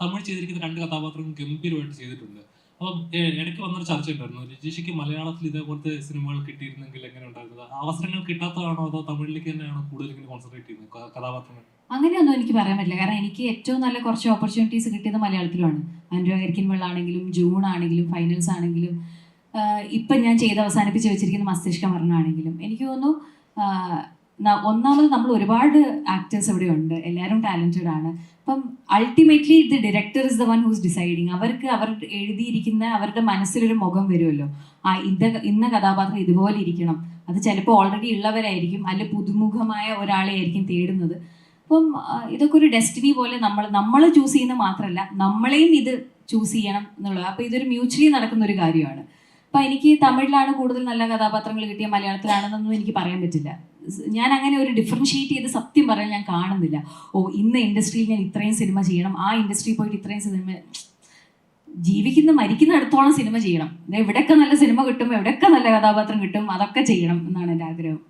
തമിഴ് ചെയ്തിരിക്കുന്ന 2 കഥാപാത്രങ്ങളും ഗംഭീരമായിട്ട് ചെയ്തിട്ടുണ്ട്. അപ്പം ഇടയ്ക്ക് വന്നൊരു ചർച്ച ഉണ്ടായിരുന്നു, രജീഷയ്ക്ക് മലയാളത്തിൽ ഇതേപോലത്തെ സിനിമകൾ കിട്ടിയിരുന്നെങ്കിൽ എങ്ങനെ ഉണ്ടായിരുന്നത്? അവസരങ്ങൾ കിട്ടാത്തതാണോ അതോ തമിഴിലേക്ക് തന്നെയാണോ കൂടുതൽ ഇങ്ങനെ കോൺസെൻട്രേറ്റ് ചെയ്യുന്നത് കഥാപാത്രങ്ങൾ? അങ്ങനെയൊന്നും എനിക്ക് പറയാൻ പറ്റില്ല. കാരണം എനിക്ക് ഏറ്റവും നല്ല കുറച്ച് ഓപ്പർച്യൂണിറ്റീസ് കിട്ടിയത് മലയാളത്തിലുമാണ്. ആൻഡ്രൂ കരിക്കിൻ വെള്ള ആണെങ്കിലും ജൂൺ ആണെങ്കിലും ഫൈനൽസ് ആണെങ്കിലും ഇപ്പം ഞാൻ ചെയ്ത് അവസാനിപ്പിച്ച് വെച്ചിരിക്കുന്ന മസ്തിഷ്ക മരണമാണെങ്കിലും എനിക്ക് തോന്നുന്നു ഒന്നാമത് നമ്മൾ ഒരുപാട് ആക്ടേഴ്സ് ഇവിടെ ഉണ്ട്, എല്ലാവരും ടാലൻറ്റഡ് ആണ്. അപ്പം ultimately the director is the one who's deciding. അവർക്ക് അവർ എഴുതിയിരിക്കുന്ന അവരുടെ മനസ്സിലൊരു മുഖം വരുമല്ലോ, ഇന്ന കഥാപാത്രം ഇതുപോലെ ഇരിക്കണം. അത് ചിലപ്പോൾ ഓൾറെഡി ഉള്ളവരായിരിക്കും, അല്ലെ പുതുമുഖമായ ഒരാളെ ആയിരിക്കും തേടുന്നത്. അപ്പം ഇതൊക്കെ ഒരു ഡെസ്റ്റിനി പോലെ നമ്മൾ ചൂസ് ചെയ്യുന്നത് മാത്രമല്ല, നമ്മളെയും ഇത് ചൂസ് ചെയ്യണം എന്നുള്ളത്. അപ്പോൾ ഇതൊരു മ്യൂച്വലി നടക്കുന്ന ഒരു കാര്യമാണ്. അപ്പം എനിക്ക് തമിഴിലാണ് കൂടുതൽ നല്ല കഥാപാത്രങ്ങൾ കിട്ടിയ മലയാളത്തിലാണെന്നൊന്നും എനിക്ക് പറയാൻ പറ്റില്ല. ഞാൻ അങ്ങനെ ഒരു ഡിഫറൻഷിയേറ്റ് ചെയ്ത് സത്യം പറയാൻ ഞാൻ കാണുന്നില്ല. ഇന്ന ഇൻഡസ്ട്രിയിൽ ഞാൻ ഇത്രയും സിനിമ ചെയ്യണം, ആ ഇൻഡസ്ട്രിയിൽ പോയിട്ട് ഇത്രയും സിനിമ. മരിക്കുന്ന അടുത്തോളം സിനിമ ചെയ്യണം. എവിടെയൊക്കെ നല്ല സിനിമ കിട്ടും, എവിടെയൊക്കെ നല്ല കഥാപാത്രം കിട്ടും, അതൊക്കെ ചെയ്യണം എന്നാണ് എൻ്റെ ആഗ്രഹം.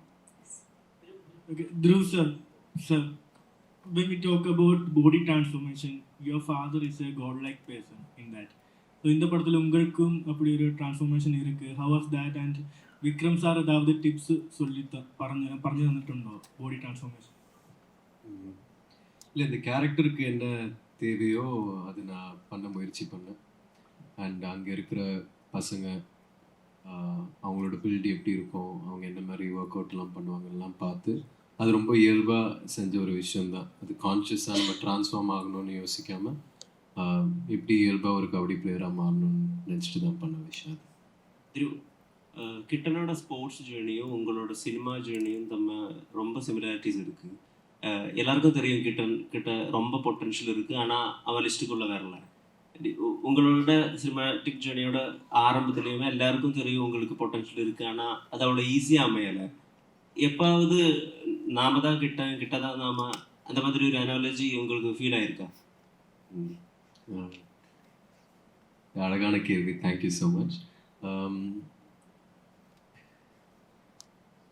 When we talk about body transformation, your father is a godlike person in that. So இந்த படத்துல உங்களுக்கும் அப்படி ஒரு transformation இருக்கு. How was that? And Vikram sir ஏதாவது டிப்ஸ் சொல்லி പറഞ്ഞു தந்துட்டோம் body transformation? இல்லை, இந்த கேரக்டருக்கு என்ன தேவையோ அது நான் பண்ண முயற்சி பண்ணேன். அண்ட் அங்கே இருக்கிற பசங்க அவங்களோட பில்டு எப்படி இருக்கும், அவங்க என்ன மாதிரி ஒர்க் அவுட்லாம் பண்ணுவாங்கலாம் பார்த்து அது ரொம்ப இயல்பாக செஞ்ச ஒரு விஷயந்தான். அது கான்ஷியஸாக நம்ம ட்ரான்ஸ்ஃபார்ம் ஆகணும்னு யோசிக்காமல் எப்படி இயல்பாக ஒரு கபடி பிளேயராக மாறணும்னு நினச்சிட்டு தான் பண்ண விஷயம் அது. கிட்டனோட ஸ்போர்ட்ஸ் ஜேர்னியும் உங்களோட சினிமா ஜேர்னியும் ரொம்ப சிமிலாரிட்டிஸ் இருக்குது. எல்லாருக்கும் தெரியும் கிட்ட ரொம்ப பொட்டன்ஷியல் இருக்குது, ஆனால் அவன் லிஸ்ட்டுக்குள்ளே வரல. உங்களோட சினிமாட்டிக் ஜேர்னியோட ஆரம்பத்துலேயுமே எல்லாருக்கும் தெரியும் உங்களுக்கு பொட்டன்ஷியல் இருக்குது, ஆனால் அது அவ்வளோ ஈஸியாக அமையலை. எப்பாவது நாம தான் கிட்டதான் நாம அந்த மாதிரி ஒரு அனாலஜி உங்களுக்கு ஃபீல் ஆயிருக்கா? அழகான கேள்வி, தேங்க்யூ ஸோ மச்.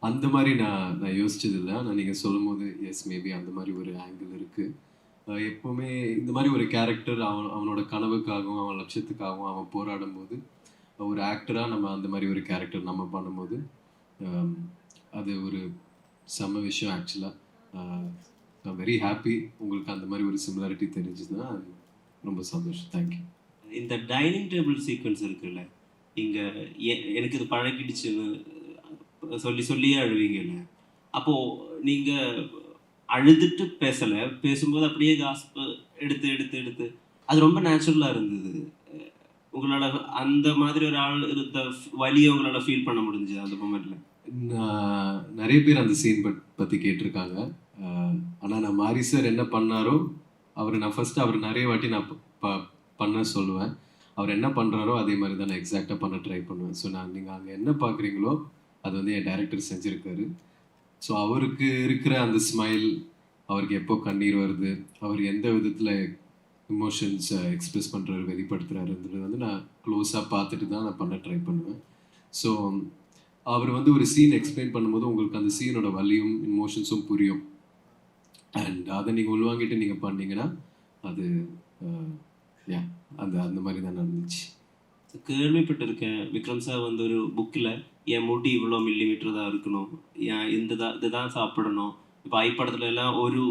அந்த மாதிரி நான் யோசிச்சதில்லை. ஆனால் நீங்கள் சொல்லும் போது எஸ், மேபி அந்த மாதிரி ஒரு ஆங்கிள் இருக்குது. எப்போவுமே இந்த மாதிரி ஒரு கேரக்டர் அவனோட கனவுக்காகவும் அவன் லட்சியத்துக்காகவும் அவன் போராடும் போது ஒரு ஆக்டராக நம்ம அந்த மாதிரி ஒரு கேரக்டர் நம்ம பண்ணும்போது அது ஒரு செம்ம விஷயம். ஆக்சுவலாக ஐம் வெரி ஹாப்பி. உங்களுக்கு அந்த மாதிரி ஒரு சிமிலாரிட்டி தெரிஞ்சுதுன்னா ரொம்ப சந்தோஷம். தேங்க்யூ. இந்த டைனிங் டேபிள் சீக்வன்ஸ் இருக்குல்ல, இங்கே எனக்கு இது பழகிடுச்சுன்னு சொல்லியே அழுவீங்கல்ல, அப்போது நீங்கள் அழுதுட்டு பேசும்போது அப்படியே காஸ்ப் எடுத்து அது ரொம்ப நேச்சுரலாக இருந்தது. உங்களால் அந்த மாதிரி ஒரு ஆள் இருந்த வலியை உங்களால் ஃபீல் பண்ண முடிஞ்சது அந்த மொமெண்ட்டில்? நிறைய பேர் அந்த சீன் பற்றி கேட்டிருக்காங்க. ஆனால் நான் மாரி சார் என்ன பண்ணாரோ நான் ஃபஸ்ட்டு அவர் நிறைய வாட்டி நான் பண்ண சொல்லுவேன். அவர் என்ன பண்ணுறாரோ அதே மாதிரி தான் நான் எக்ஸாக்டாக பண்ண ட்ரை பண்ணுவேன். ஸோ நீங்கள் அங்கே என்ன பார்க்குறீங்களோ அது வந்து என் டைரக்டர் செஞ்சுருக்காரு. ஸோ அவருக்கு இருக்கிற அந்த ஸ்மைல், அவருக்கு எப்போ கண்ணீர் வருது, அவர் எந்த விதத்தில் இமோஷன்ஸ் எக்ஸ்ப்ரெஸ் பண்ணுறாரு, வெளிப்படுத்துகிறாருன்றது வந்து நான் க்ளோஸாக பார்த்துட்டு தான் நான் பண்ண ட்ரை பண்ணுவேன். ஸோ அவர் வந்து ஒரு சீன் எக்ஸ்பிளைன் பண்ணும்போது உங்களுக்கு அந்த சீனோட வலியும் இமோஷன்ஸும் புரியும். அண்ட் அதை நீங்கள் உள்வாங்கிட்டு நீங்கள் பண்ணீங்கன்னா அது அந்த மாதிரி தான் நடந்துச்சு. கேள்விப்பட்டிருக்கேன், விக்ரம் சார் வந்து ஒரு புக்கில் என் முடி இவ்வளோ மில்லிமீட்டர் தான் இருக்கணும், இதுதான் சாப்பிடணும். இப்போ படத்துல எல்லாம் ஒரு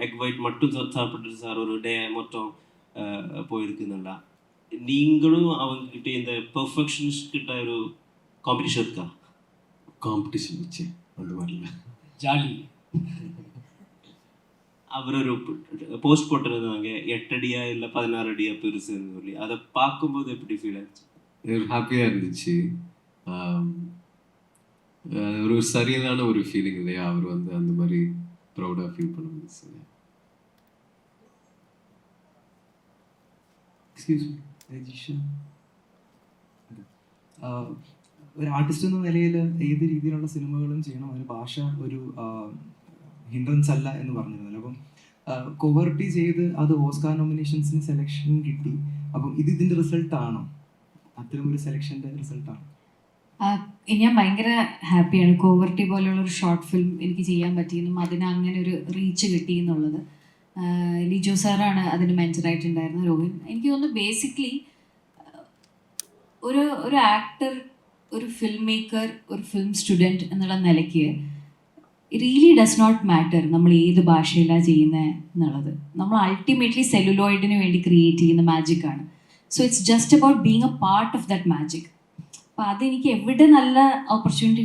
எக் ஒயிட் மட்டும் சாப்பிட்டு சார் ஒரு டே மொத்தம் போயிருக்குதுங்களா? நீங்களும் அவங்கக்கிட்ட இந்த பெர்ஃபெக்ஷனிஸ்ட் கிட்ட ஒரு காம்படிஷன் இருக்கா? காம்படிஷன் வச்சு அந்த மாதிரில ஜாலி. அவர் ஒரு போஸ்ட் போட்டிருந்தாங்க, 8 அடியா இல்லை 16 அடியா பெருசுன்னு சொல்லி. அதை பார்க்கும்போது எப்படி ஃபீல் ஆச்சு? ஹாப்பியாக இருந்துச்சு. ஒரு சரியான ஒரு ஃபீலிங் இல்லையா? அவர் வந்து அந்த மாதிரி ப்ரௌடாக ஃபீல் பண்ண முடியும். ഒരു ആർട്ടിസ്റ്റ് എന്ന നിലയിൽ ഏത് രീതിയിലുള്ള സിനിമകളും ചെയ്യണം, അതിന് ഭാഷ ഒരു ഹിൻഡ്രൻസ് അല്ല എന്ന് പറഞ്ഞിരുന്നല്ലോ. അപ്പം കോവർട്ടി ചെയ്ത് അത് ഓസ്കാർ നോമിനേഷൻസിന് സെലക്ഷൻ കിട്ടി. അപ്പം ഇതിൻ്റെ റിസൾട്ടാണോ? അത്തരം ഒരു സെലക്ഷൻ്റെ റിസൾട്ടാണോ? ഞാൻ ഭയങ്കര ഹാപ്പിയാണ്. കോവർട്ടി പോലെയുള്ള ഒരു ഷോർട്ട് ഫിലിം എനിക്ക് ചെയ്യാൻ പറ്റിയെന്നും അതിന് അങ്ങനെ ഒരു റീച്ച് കിട്ടി എന്നുള്ളത്. ലിജോ സാറാണ് അതിന് മെൻറ്ററായിട്ടുണ്ടായിരുന്നത്. രോഹിൻ എനിക്ക് തോന്നുന്നു ബേസിക്കലി ഒരു ആക്ടർ, ഒരു ഫിലിം മേക്കർ, ഒരു ഫിലിം സ്റ്റുഡൻറ്റ് എന്നുള്ള നിലയ്ക്ക് റിയലി ഡസ് നോട്ട് മാറ്റർ നമ്മൾ ഏത് ഭാഷയിലാണ് ചെയ്യുന്നത് എന്നുള്ളത്. നമ്മൾ അൾട്ടിമേറ്റ്ലി സെല്ലുലോയിഡിന് വേണ്ടി ക്രിയേറ്റ് ചെയ്യുന്ന മാജിക്കാണ്. So it's just about being a part of that magic. അപ്പോൾ അതെനിക്ക് എവിടെ നല്ല ഓപ്പർച്യൂണിറ്റി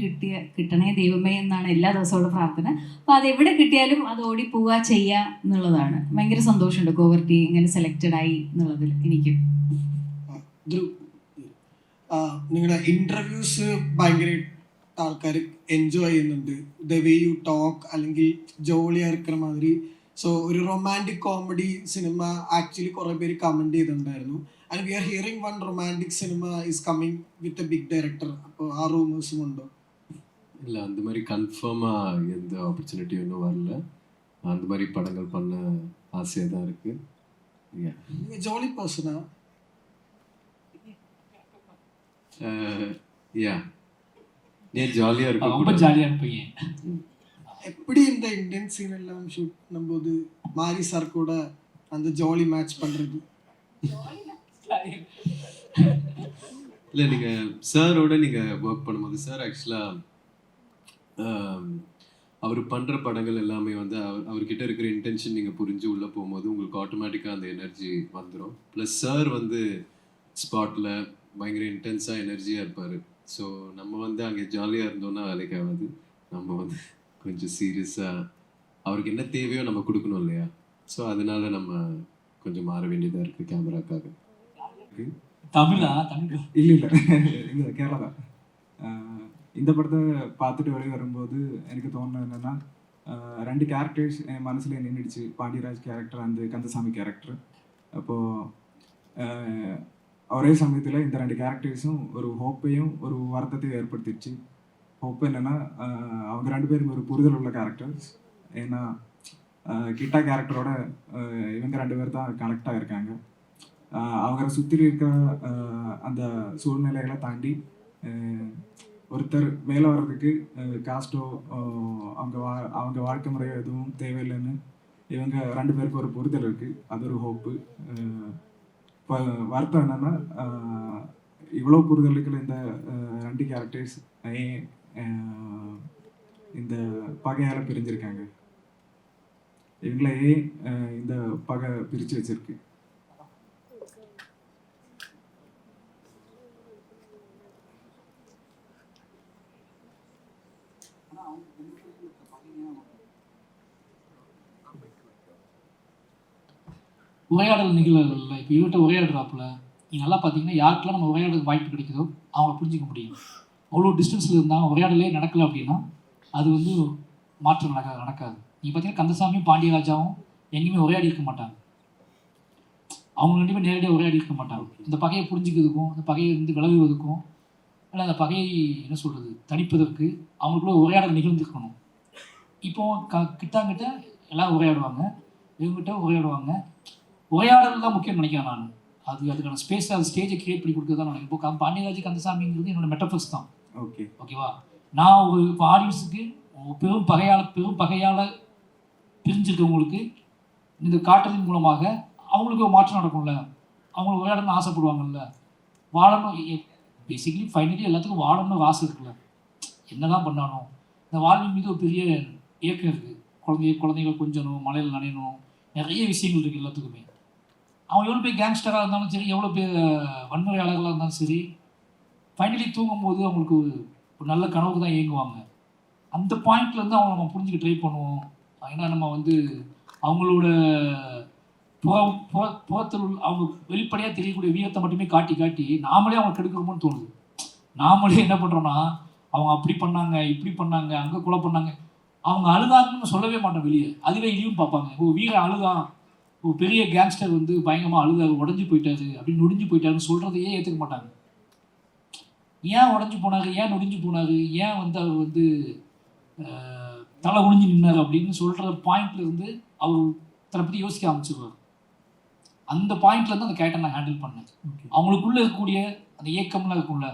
കിട്ടണേ ദൈവമേ എന്നാണ് എല്ലാ ദിവസവും പ്രാർത്ഥന. അപ്പോൾ അത് എവിടെ കിട്ടിയാലും അത് ഓടിപ്പോവുക ചെയ്യുക എന്നുള്ളതാണ്. ഭയങ്കര സന്തോഷമുണ്ട് കോവർട്ടി ഇങ്ങനെ സെലക്റ്റഡ് ആയി എന്നുള്ളതിൽ എനിക്ക്. നിങ്ങളുടെ ഇൻ്റർവ്യൂസ് ഭയങ്കര ആൾക്കാർ എൻജോയ് ചെയ്യുന്നുണ്ട്. ദ വേ യു ടോക്ക്, അല്ലെങ്കിൽ ജോളി ഇറക്കുന്ന മാതിരി. സോ ഒരു റൊമാൻറ്റിക് കോമഡി സിനിമ ആക്ച്വലി കുറേ പേര് കമൻറ്റ് ചെയ്തിട്ടുണ്ടായിരുന്നു. And we are hearing one romantic cinema is coming with a big director. അപ്പോൾ ആ റൂമേഴ്സും ഉണ്ടോ? இல்லை அந்த மாதிரி கன்ஃபார்மாக எந்த ஆப்பர்ச்சுனிட்டியும் இன்னும் வரல. அந்த மாதிரி படங்கள் பண்ண ஆசையாக தான் இருக்குது. நீங்கள் ஜோலி பர்சனா? யா ஏன் ஜாலியாக ரொம்ப இருக்கும். ஜாலியாக இருப்பீங்க. எப்படி இந்த இந்தியன் சீன் எல்லாம் ஷூட் பண்ணும்போது மாரி சார் கூட அந்த ஜாலி மேட்ச் பண்ணுறது? இல்லை நீங்கள் சாரோட நீங்கள் ஒர்க் பண்ணும்போது சார் ஆக்சுவலாக அவர் பண்ணுற படங்கள் எல்லாமே வந்து அவர்கிட்ட இருக்கிற இன்டென்ஷன் நீங்கள் புரிஞ்சு உள்ளே போகும்போது உங்களுக்கு ஆட்டோமேட்டிக்காக அந்த எனர்ஜி வந்துடும். ப்ளஸ் சார் வந்து ஸ்பாட்டில் பயங்கர இன்டென்ஸாக எனர்ஜியாக இருப்பார். ஸோ நம்ம வந்து அங்கே ஜாலியாக இருந்தோம்னா வேலைக்கு ஆகாது. நம்ம வந்து கொஞ்சம் சீரியஸாக அவருக்கு என்ன தேவையோ நம்ம கொடுக்கணும் இல்லையா? ஸோ அதனால நம்ம கொஞ்சம் மாற வேண்டியதாக இருக்குது கேமராக்காக. தமிழா? தமிழ் இல்லை இல்லை கேரளா தான். இந்த படத்தை பார்த்துட்டு வெளியே வரும்போது எனக்கு தோணுது என்னென்னா, 2 கேரக்டர்ஸ் என் மனசில் நின்றுடுச்சு. பாண்டியராஜ் கேரக்டர், அந்த கந்தசாமி கேரக்டர். அப்போது ஒரே சமயத்தில் இந்த 2 கேரக்டர்ஸும் ஒரு ஹோப்பையும் ஒரு வருத்தத்தையும் ஏற்படுத்திடுச்சு. ஹோப் என்னென்னா, அவங்க 2 பேரும் ஒரு புரிதல் உள்ள கேரக்டர்ஸ். ஏன்னா கிட்டா கேரக்டரோட இவங்க 2 பேர் தான் கனெக்டாக இருக்காங்க. அவங்கள சுற்றி இருக்கிற அந்த சூழ்நிலைகளை தாண்டி ஒருத்தர் மேலே வர்றதுக்கு காஸ்ட்டோ அவங்க வாழ்க்கை முறையோ எதுவும் தேவையில்லைன்னு இவங்க 2 பேருக்கு ஒரு புரிதல் இருக்குது. அது ஒரு ஹோப்பு. இப்போ வருத்தம் என்னென்னா, இவ்வளோ புரிதலுக்குள்ள இந்த 2 கேரக்டர்ஸ் இந்த பகையால் பிரிஞ்சிருக்காங்க. இவங்களையே இந்த பகை பிரித்து வச்சிருக்கு. உரையாடல் நிகழ்வுகள்ல இப்போ இவர்கிட்ட உரையாடுறாப்புல நீங்கள் நல்லா பார்த்தீங்கன்னா, யாருக்கெல்லாம் நம்ம உரையாடலுக்கு வாய்ப்பு கிடைக்குதோ அவங்கள புரிஞ்சிக்க முடியும். அவ்வளோ டிஸ்டன்ஸில் இருந்தால் உரையாடலே நடக்கலை அப்படின்னா அது வந்து மாற்றம் நடக்காது. நீங்கள் பார்த்தீங்கன்னா கந்தசாமியும் பாண்டியராஜாவும் எங்கேயுமே உரையாடி இருக்க மாட்டாங்க. அவங்க 2 பேரும் நேரடியாக உரையாடி இருக்க மாட்டாங்க. இந்த பகையை புரிஞ்சுக்கிறதுக்கும் இந்த பகையை வந்து விலகுவதற்கும் இல்லை அந்த பகையை என்ன சொல்கிறது தணிப்பதற்கு அவங்களுக்குள்ள உரையாடல் நிகழ்ந்துருக்கணும். இப்போ கிட்ட எல்லாம் உரையாடுவாங்க, இவங்ககிட்ட உரையாடுவாங்க. உரையாடல் தான் முக்கியம் நினைக்கிறேன் நான். அதுக்கான ஸ்பேஸை, அது ஸ்டேஜை கிரியேட் பண்ணி கொடுக்குறது தான் நினைக்கிறேன். இப்போ பாண்டியராஜ் கந்தசாமிங்கிறது என்னோட மெட்டஃபர்ஸ் தான். ஓகேவா? நான் ஒரு ஆடியன்ஸுக்கு பெரும் பகையால் பிரிஞ்சிருக்கவங்களுக்கு இந்த காட்டுறதின் மூலமாக அவங்களுக்கு ஒரு மாற்றம் நடக்கும்ல. அவங்க உரையாடணும்னு ஆசைப்படுவாங்கல்ல. வாழணும், பேசிக்கலி ஃபைனலி எல்லாத்துக்கும் வாழணும்னு ஒரு ஆசை இருக்குல்ல. என்ன தான் பண்ணாலும் இந்த வாழ்வின் மீது ஒரு பெரிய இயக்கம் இருக்குது. குழந்தைகள் கொஞ்சணும், மலையில் நனையணும், நிறைய விஷயங்கள் இருக்குது எல்லாத்துக்குமே. அவன் எவ்வளோ பேர் கேங்ஸ்டராக இருந்தாலும் சரி, எவ்வளோ பேர் வன்முறையாளர்களாக இருந்தாலும் சரி, ஃபைனலி தூங்கும்போது அவங்களுக்கு ஒரு நல்ல கனவுக்கு தான் இயங்குவாங்க. அந்த பாயிண்ட்லேருந்து அவங்க நம்ம புரிஞ்சுக்க ட்ரை பண்ணுவோம். ஏன்னா நம்ம வந்து அவங்களோட புறத்தில் அவங்க வெளிப்படையாக தெரியக்கூடிய வீரத்தை மட்டுமே காட்டி நாமளே அவங்க கெடுக்கிறோமோன்னு தோணுது. நாமளே என்ன பண்ணுறோன்னா, அவங்க அப்படி பண்ணாங்க, இப்படி பண்ணாங்க, அங்கே கொலை பண்ணாங்க, அவங்க அழுதாங்கன்னு சொல்லவே மாட்டோம் வெளியே. அதுவே இழிவும் பார்ப்பாங்க. ஓ வீரன் அழுதான், ஒரு பெரிய கேங்ஸ்டர் வந்து பயங்கரமாக அழுதாரு, உடஞ்சி போயிட்டாரு அப்படின்னு நொடிஞ்சு போயிட்டாருன்னு சொல்கிறதையே ஏற்றுக்க மாட்டாங்க. ஏன் உடஞ்சி போனார், ஏன் நொடிஞ்சு போனார், ஏன் வந்து அவர் வந்து தலை குனிஞ்சு நின்னார் அப்படின்னு சொல்கிற பாயிண்ட்லேருந்து அவர் தன்னை பற்றி யோசிக்க ஆரம்பிச்சிருவார். அந்த பாயிண்ட்லேருந்து அந்த கேரக்டர் நான் ஹேண்டில் பண்ணேன். அவங்களுக்குள்ளே இருக்கக்கூடிய அந்த இயக்கம்லாம் இருக்கும்ல,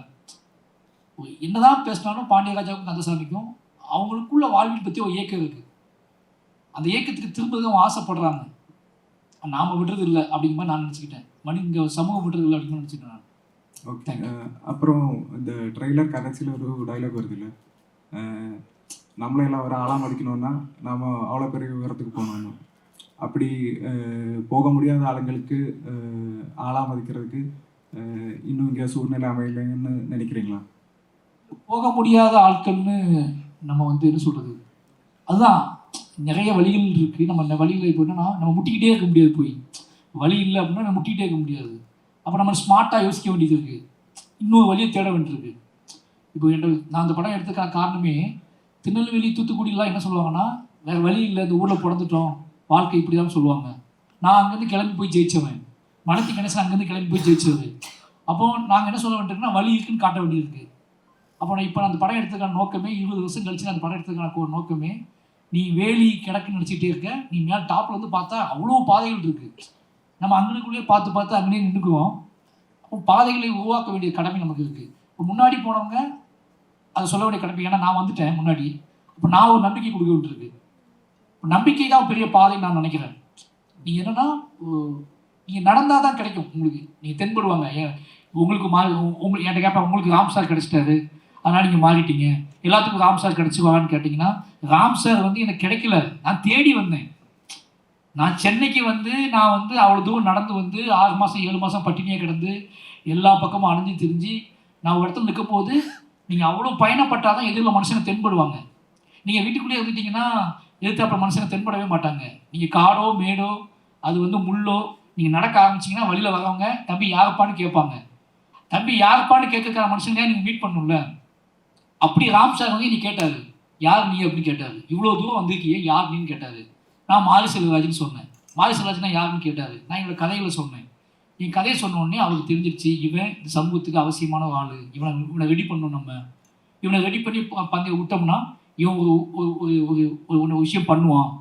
என்னதான் பேசினாலும் பாண்டியராஜாவுக்கும் கந்தசாமிக்கும் அவங்களுக்குள்ள வாழ்வில் பற்றி ஒரு இயக்கம் இருக்குது. அந்த இயக்கத்துக்கு திரும்பவும் ஆசைப்படுறாங்க. நாம் விடுறது இல்லை அப்படிங்கிற மாதிரி நான் நினச்சிக்கிட்டேன். இங்கே சமூகம் விடுறது இல்லை அப்படிங்கிற நினச்சிக்கிட்டேன் நான். ஓகே. அப்புறம் இந்த ட்ரெய்லர் கடைசியில் ஒரு டைலாக் வருது இல்லை, நம்மளையெல்லாம் ஒரு ஆளாக மதிக்கணும்னா நாம் அவ்வளோ பெரிய விவரத்துக்கு போகணும். அப்படி போக முடியாத ஆளுங்களுக்கு ஆளாக மதிக்கிறதுக்கு இன்னும் இங்கே சூழ்நிலை அமையலைன்னு நினைக்கிறீங்களா? போக முடியாத ஆட்கள்னு நம்ம என்ன சொல்கிறது, அதுதான் நிறைய வழிகள் இருக்குது. நம்ம வழியில் இப்போ என்னன்னா நம்ம முட்டிக்கிட்டே இருக்க முடியாது. போய் வழி இல்லை அப்படின்னா நம்ம முட்டிக்கிட்டே இருக்க முடியாது. அப்போ நம்ம ஸ்மார்ட்டாக யோசிக்க வேண்டியது இருக்குது, இன்னொரு வழியை தேட வேண்டியிருக்கு. இப்போ நான் அந்த படம் எடுத்துக்கான காரணமே, திருநெல்வேலி தூத்துக்குடிலாம் என்ன சொல்லுவாங்கன்னா, வேறு வழி இல்லை, இந்த ஊரில் பிறந்துட்டோம், வாழ்க்கை இப்படி தான் சொல்லுவாங்க. நான் அங்கேருந்து கிளம்பி போய் ஜெயிச்சவன், மனத்தி கணேசன் அங்கேருந்து கிளம்பி போய் ஜெயிச்சது. அப்போது நாங்கள் என்ன சொல்ல வேண்டியிருக்குன்னா, வழி இருக்குன்னு காட்ட வேண்டியிருக்கு. அப்போ நான் அந்த படம் எடுத்துக்கான நோக்கமே, 20 வருஷம் கழிச்சு நான் அந்த படம் எடுத்துக்கான ஒரு நோக்கமே, நீ வேலி கிடக்குன்னு நினச்சிக்கிட்டே இருக்க, நீ மேலே டாப்பில் வந்து பார்த்தா அவ்வளோ பாதைகள் இருக்குது. நம்ம அங்கனுக்குள்ளேயே பார்த்து அங்கேயே நின்றுக்குவோம். அப்போ பாதைகளை உருவாக்க வேண்டிய கடமை நமக்கு இருக்குது. இப்போ முன்னாடி போனவங்க அதை சொல்ல வேண்டிய கடமை. ஏன்னா நான் வந்துட்டேன் முன்னாடி, இப்போ நான் ஒரு நம்பிக்கை கொடுக்க வேண்டியிருக்கு. நம்பிக்கை தான் பெரிய பாதைன்னு நான் நினைக்கிறேன். நீங்கள் என்னென்னா, நீங்கள் நடந்தால் தான் கிடைக்கும் உங்களுக்கு. நீங்கள் தென்படுவாங்க. உங்களுக்கு என்கிட்ட கேட்பேன், உங்களுக்கு ராம் சார் கிடச்சிட்டாரு அதனால் நீங்கள் மாறிட்டீங்க, எல்லாத்துக்கும் ராம் சார் கிடச்சிவான்னு கேட்டிங்கன்னா, ராம் சார் எனக்கு கிடைக்கல, நான் தேடி வந்தேன். நான் சென்னைக்கு நான் அவ்வளோ தூரம் நடந்து 6 மாதம் 7 மாதம் பட்டினியாக கிடந்து எல்லா பக்கமும் அணைஞ்சு திரிஞ்சு நான் ஒரு இடத்துல நிற்கும் போது, நீங்கள் அவ்வளோ பயணப்பட்டால் தான் எதிரில் மனுஷனை தென்படுவாங்க. நீங்கள் வீட்டுக்குள்ளேயே இருந்துட்டிங்கன்னா எதிர்த்தாப்புல மனுஷனை தென்படவே மாட்டாங்க. நீங்கள் காடோ மேடோ அது முள்ளோ நீங்கள் நடக்க ஆரம்பிச்சிங்கன்னா வழியில் வரவங்க தம்பி யாருப்பான்னு கேட்பாங்க. தம்பி யாருப்பான்னு கேட்கற மனுஷனே நீங்கள் மீட் பண்ணணும்ல. அப்படி ராம் சார் நீ கேட்டார், யார் நீ அப்படின்னு கேட்டார். இவ்வளோ தூரம் வந்திருக்கியே, யார் நீன்னு கேட்டார். நான் மாரி செல்வராஜ்னு சொன்னேன். மாரி செல்வராஜ்னா யாருன்னு கேட்டார். நான் என்னோட கதைகளை சொன்னேன். என் கதையை சொன்ன உடனே அவருக்கு தெரிஞ்சிருச்சு, இவன் இந்த சமூகத்துக்கு அவசியமான ஆள், இவனை ரெடி பண்ணணும். இவனை ரெடி பண்ணி பந்தய விட்டோம்னா இவன் ஒரு விஷயம் பண்ணுவான்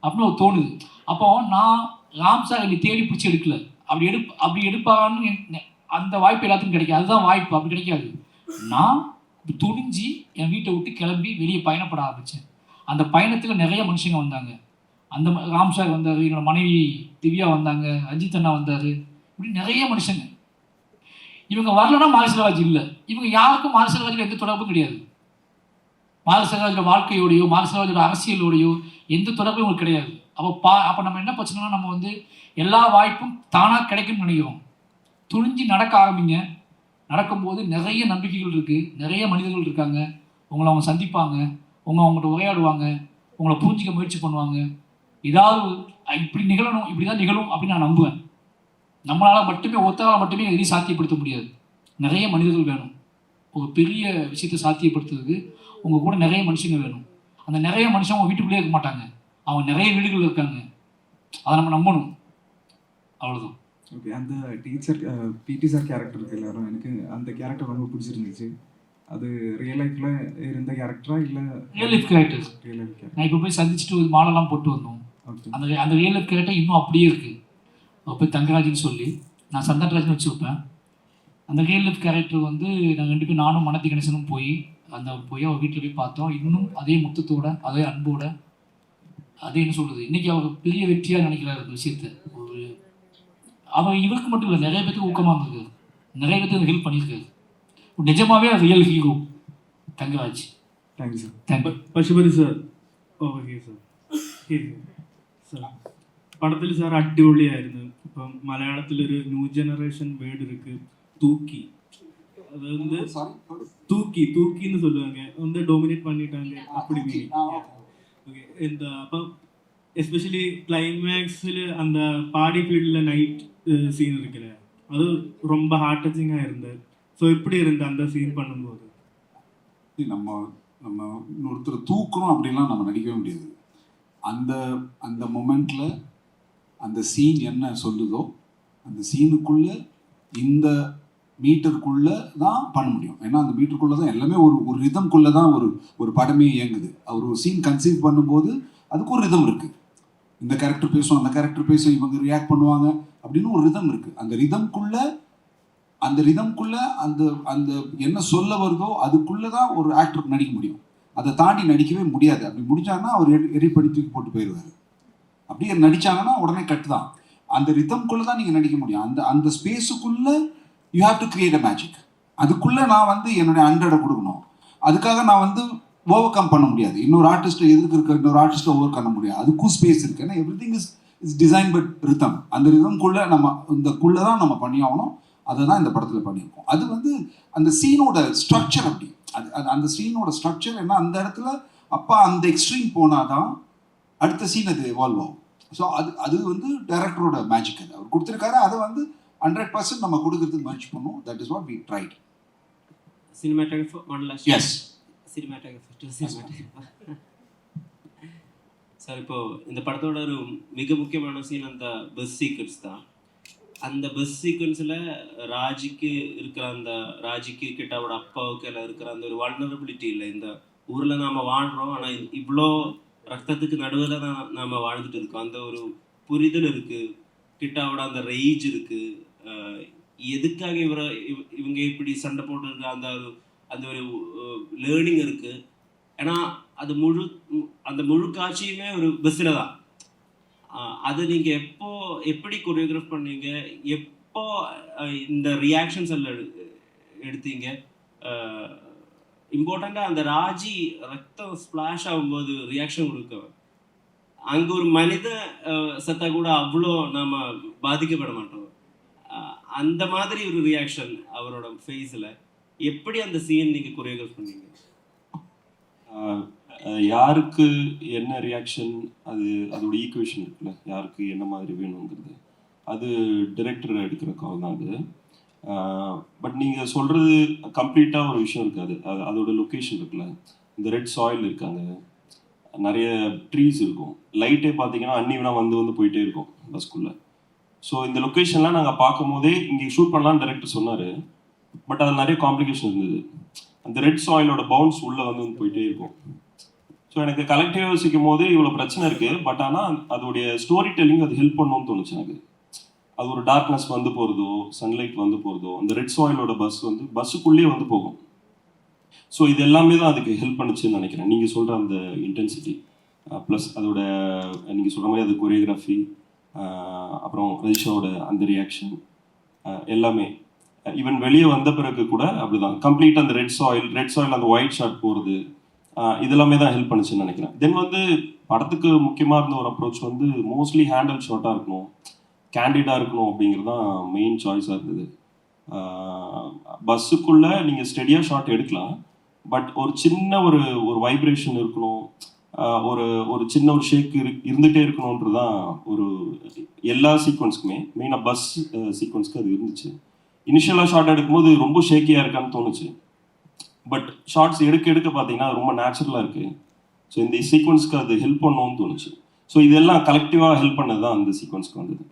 அப்படின்னு தோணுது. அப்போ நான் ராம் சார் என்னை தேடி பிடிச்சி எடுக்கல. அப்படி எடுப்பான்னு அந்த வாய்ப்பு எல்லாத்துக்கும் கிடைக்காது. அதுதான் வாய்ப்பு, அப்படி கிடைக்காது. நான் துணிஞ்சு என் வீட்டை விட்டு கிளம்பி வெளியே பயணப்பட ஆரம்பித்தேன். அந்த பயணத்தில் நிறைய மனுஷங்க வந்தாங்க. அந்த ராம் சார் வந்தார், என்னோட மனைவி திவ்யா வந்தாங்க, அஜித் அண்ணா வந்தார், இப்படி நிறைய மனுஷங்க. இவங்க வரலன்னா மாரி செல்வராஜ் இல்லை. இவங்க யாருக்கும் மாரி செல்வராஜில் எந்த தொடர்பும் கிடையாது. மாரி செல்வராஜோட வாழ்க்கையோடையோ மாரி செல்வராஜோட அரசியலோடையோ எந்த தொடர்பும் உங்களுக்கு கிடையாது. அப்போ நம்ம என்ன பிரச்சனைனா, நம்ம எல்லா வாய்ப்பும் தானாக கிடைக்கும்னு நினைக்கிறோம். துணிஞ்சு நடக்க ஆரம்பிங்க. நடக்கும்போது நிறைய நம்பிக்கைகள் இருக்குது, நிறைய மனிதர்கள் இருக்காங்க. உங்களை அவங்க சந்திப்பாங்க, அவங்கள்ட்ட உரையாடுவாங்க, உங்களை புரிஞ்சிக்க முயற்சி பண்ணுவாங்க. ஏதாவது இப்படி நிகழணும், இப்படி தான் நிகழும் அப்படின்னு நான் நம்புவேன். நம்மளால் மட்டுமே, ஒருத்தரால் மட்டுமே எதையும் சாத்தியப்படுத்த முடியாது. நிறைய மனிதர்கள் வேணும். ஒரு பெரிய விஷயத்தை சாத்தியப்படுத்துறதுக்கு உங்கள் கூட நிறைய மனுஷங்க வேணும். அந்த நிறைய மனுஷன் அவங்க வீட்டுக்குள்ளேயே இருக்க மாட்டாங்க, அவங்க நிறைய வீடுகள் இருக்காங்க. அதை நம்ம நம்பணும். அவ்வளோதான். ஓகே. அந்த டீச்சர் பிடி சார் கேரக்டர் இருக்கு எல்லாரும், எனக்கு அந்த கேரக்டர் ரொம்ப பிடிச்சிருந்துச்சு. அது ரியல் லைஃப்பில் இருந்த கேரக்டரா இல்லை? Real life character. Real life character. நான் இப்போ போய் சந்திச்சுட்டு ஒரு மாலைலாம் போட்டு வந்தோம். ஓகே. அந்த ரியல் லைஃப் கேரக்டர் இன்னும் அப்படியே இருக்குது. போய் தங்கராஜின்னு சொல்லி நான் சந்தன்ராஜ்னு வச்சு வைப்பேன். அந்த ரியல் லைஃப் கேரக்டர் நாங்கள் 2 பேரும், நானும் மனத்தி கணேசனும் போய் அவர் வீட்டில் போய் பார்த்தோம். இன்னும் அதே முத்தத்தோட, அதே அன்போட, அதே என்ன சொல்கிறது, இன்றைக்கி அவர் பெரிய வெற்றியாக நினைக்கிறார் அந்த விஷயத்தை. அவர் இவருக்கு மட்டும் இல்லை, நிறைய பேருக்கு ஊக்கமாக இருந்திருக்காரு, நிறைய பேருக்கு ஹெல்ப் பண்ணியிருக்காரு. நிஜமாவே real hero Thangaraj. Thank you sir. Thank you. Pasupathi sir. Okay sir. Sir പടത്തിൽ സാർ അടിപൊളിയായിരുന്നു. ഇപ്പം മലയാളത്തിലൊരു ന്യൂ ജനറേഷൻ വേർഡ് இருக்கு, தூக்கி. அது தூக்கின்னு சொல்லுவாங்க, டோமினேட் பண்ணிட்டாங்க அப்படி மீனிங். ஓகே. இந்த அப்போ எஸ்பெஷலி கிளைமேக்ஸில் அந்த பாடி ஃபீல்டில் நைட் சீன் இருக்குல்ல, அது ரொம்ப ஹார்ட் டச்சிங்காக இருந்தது. ஸோ எப்படி இருந்த அந்த சீன் பண்ணும்போது? நம்ம இன்னொருத்தர் தூக்கணும் அப்படின்லாம் நம்ம நடிக்கவே முடியாது. அந்த மொமெண்ட்டில் அந்த சீன் என்ன சொல்லுதோ அந்த சீனுக்குள்ளே, இந்த மீட்டருக்குள்ளே தான் பண்ண முடியும். ஏன்னா அந்த மீட்டருக்குள்ளே தான் எல்லாமே ஒரு ரிதம்குள்ளே தான் ஒரு படமே இயங்குது. அவர் ஒரு சீன் கன்சீவ் பண்ணும்போது அதுக்கு ஒரு ரிதம் இருக்குது. இந்த கேரக்டர் பேசும், அந்த கேரக்டர் பேசும், இவங்க ரியாக்ட் பண்ணுவாங்க அப்படின்னு ஒரு ரிதம் இருக்குது. அந்த ரிதம்குள்ளே அந்த என்ன சொல்ல வருதோ அதுக்குள்ளே தான் ஒரு ஆக்டர் நடிக்க முடியும். அதை தாண்டி நடிக்கவே முடியாது. அப்படி முடிஞ்சாங்கன்னா அவர் எரிப்படுத்தி போட்டு போயிடுவார். அப்படியே நடித்தாங்கன்னா உடனே கட்டு தான். அந்த ரிதம்குள்ளே தான் நீங்கள் நடிக்க முடியும். அந்த அந்த ஸ்பேஸுக்குள்ளே you have to create a magic. அதுக்குள்ளே நான் வந்து என்னுடைய 100 கொடுக்கணும். அதுக்காக நான் வந்து ஓவர் கம் பண்ண முடியாது. இன்னொரு ஆர்டிஸ்ட்டை இருக்க இன்னொரு ஆர்டிஸ்ட்டை ஓவர் பண்ண முடியாது. அதுக்கும் ஸ்பேஸ் இருக்குது. ஏன்னா every thing is design but rhythm. அந்த ரிதம்குள்ளே நம்ம இந்தக்குள்ளே தான் நம்ம பண்ணி ஆகணும். அதை தான் இந்த படத்தில் பண்ணியிருக்கோம். அது வந்து அந்த சீனோட ஸ்ட்ரக்சர் அப்படி. அது அந்த சீனோட ஸ்ட்ரக்சர் என்ன, அந்த இடத்துல அப்பா அந்த எக்ஸ்ட்ரீம் போனால் தான் அடுத்த சீன் அது எவால்வ் ஆகும். ஸோ அது வந்து டைரக்டரோட மேஜிக். அது அவர் கொடுத்துருக்காரு. அதை வந்து 100% நம்ம கொடுக்கறதுக்கு முயற்சி பண்ணுவோம். That is what we tried. Cinematographer, one last. Yes. Cinematographer. Sir, இப்போ இந்த படத்தோட ஒரு மிக முக்கியமான சீன் அந்த பஸ் சீக்வன்ஸ் தான். அந்த பஸ் சீக்வன்ஸில் ராஜிக்கு கிட்டாவோட அப்பாவுக்கு எல்லாம் இருக்கிற அந்த ஒரு வல்னரபிலிட்டி இல்லை. இந்த ஊரில் நாம் வாழ்கிறோம், ஆனால் இவ்வளோ ரத்தத்துக்கு நடுவில் தான் நாம் வாழ்ந்துட்டு இருக்கோம். அந்த ஒரு புரிதல் இருக்குது. கிட்டாவோட அந்த ரேஜ் இருக்குது. எதுக்காக இவங்க இப்படி சண்டை போட்டுருக்க அந்த ஒரு லேர்னிங் இருக்குது. ஏன்னா அது அந்த முழு காட்சியுமே ஒரு பஸ்ஸில் தான். அது நீங்கள் எப்படி கொரியோகிராஃப் பண்ணீங்க, எப்போ இந்த ரியாக்ஷன்ஸ் எல்லாம் எடுத்தீங்க? இம்பார்ட்டண்ட்டாக அந்த ராஜி ரத்தம் ஸ்ப்ளாஷ் ஆகும்போது ரியாக்ஷன் கொடுக்க, அங்கே ஒரு மனித சத்தா கூட அவ்வளோ நாம் பாதிக்கப்பட மாட்டோம். அந்த மாதிரி ஒரு ரியாக்ஷன் அவரோட ஃபேஸில் எப்படி அந்த சீன் நீங்கள் கொரியோகிராஃப் பண்ணீங்க? யாருக்கு என்ன ரியாக்ஷன், அதோட ஈக்குவேஷன் இருக்குல்ல, யாருக்கு என்ன மாதிரி வேணுங்கிறது அது டிரெக்டர் எடுக்கிற கால் தான் அது. பட் நீங்கள் சொல்கிறது கம்ப்ளீட்டாக ஒரு விஷயம் இருக்காது. அதோட லொக்கேஷன் இருக்குல்ல, இந்த ரெட் சாயில் இருக்காங்க, நிறைய ட்ரீஸ் இருக்கும், லைட்டே பார்த்தீங்கன்னா அன்னிவனாக வந்து போயிட்டே இருக்கும் பஸ்க்குள்ளே. ஸோ இந்த லொக்கேஷன்லாம் நாங்கள் பார்க்கும் போதே இங்கே ஷூட் பண்ணலான்னு டைரக்டர் சொன்னார். பட் அதில் நிறைய காம்ப்ளிகேஷன் இருந்தது. அந்த ரெட் சாயிலோட பவுன்ஸ் உள்ளே வந்து போயிட்டே இருக்கும். ஸோ எனக்கு கலெக்டிவாக யோசிக்கும் போது இவ்வளோ பிரச்சனை இருக்குது. பட் ஆனால் அதோடைய ஸ்டோரி டெல்லிங் அது ஹெல்ப் பண்ணணும்னு தோணுச்சு எனக்கு. அது ஒரு டார்க்னஸ் வந்து போகிறதோ, சன்லைட் வந்து போகிறதோ, அந்த ரெட் சாயிலோட பஸ்ஸுக்குள்ளேயே வந்து போகும். ஸோ இது எல்லாமே தான் அதுக்கு ஹெல்ப் பண்ணுச்சுன்னு நினைக்கிறேன். நீங்கள் சொல்கிற அந்த இன்டென்சிட்டி ப்ளஸ் அதோட நீங்கள் சொல்கிற மாதிரி அது கொரியோகிராஃபி, அப்புறம் ரஜிஷாவோட அந்த ரியாக்ஷன் எல்லாமே. ஈவன் வெளியே வந்த பிறகு கூட அப்படிதான் கம்ப்ளீட்டாக அந்த ரெட் சாயில் அந்த ஒயிட் ஷார்ட் போகிறது, இதெல்லாமே தான் ஹெல்ப் பண்ணுச்சுன்னு நினைக்கிறேன். தென் வந்து படத்துக்கு முக்கியமாக இருந்த ஒரு அப்ரோச் வந்து மோஸ்ட்லி ஹேண்டில் ஷார்ட்டாக இருக்கணும், கேண்டிடாக இருக்கணும் அப்படிங்கிறது தான் மெயின் சாய்ஸாக இருந்தது. பஸ்ஸுக்குள்ளே நீங்கள் ஸ்டெடியாக ஷார்ட் எடுக்கலாம், பட் ஒரு சின்ன ஒரு வைப்ரேஷன் இருக்கணும், ஒரு சின்ன ஒரு ஷேக் இருந்துகிட்டே இருக்கணுன்றது தான் ஒரு எல்லா சீக்வன்ஸ்க்குமே. மெயினாக பஸ் சீக்வன்ஸ்க்கு அது இருந்துச்சு. இனிஷியலாக ஷார்ட் எடுக்கும்போது ரொம்ப ஷேக்கியாக இருக்கான்னு தோணுச்சு. பட் ஷார்ட்ஸ் எடுக்க பார்த்தீங்கன்னா அது ரொம்ப நேச்சுரலாக இருக்குது. ஸோ இந்த சீக்வன்ஸ்க்கு அது ஹெல்ப் பண்ணணும்னு தோணுச்சு. ஸோ இதெல்லாம் கலெக்டிவாக ஹெல்ப் பண்ணது தான் அந்த சீக்வன்ஸ்க்கு வந்தது.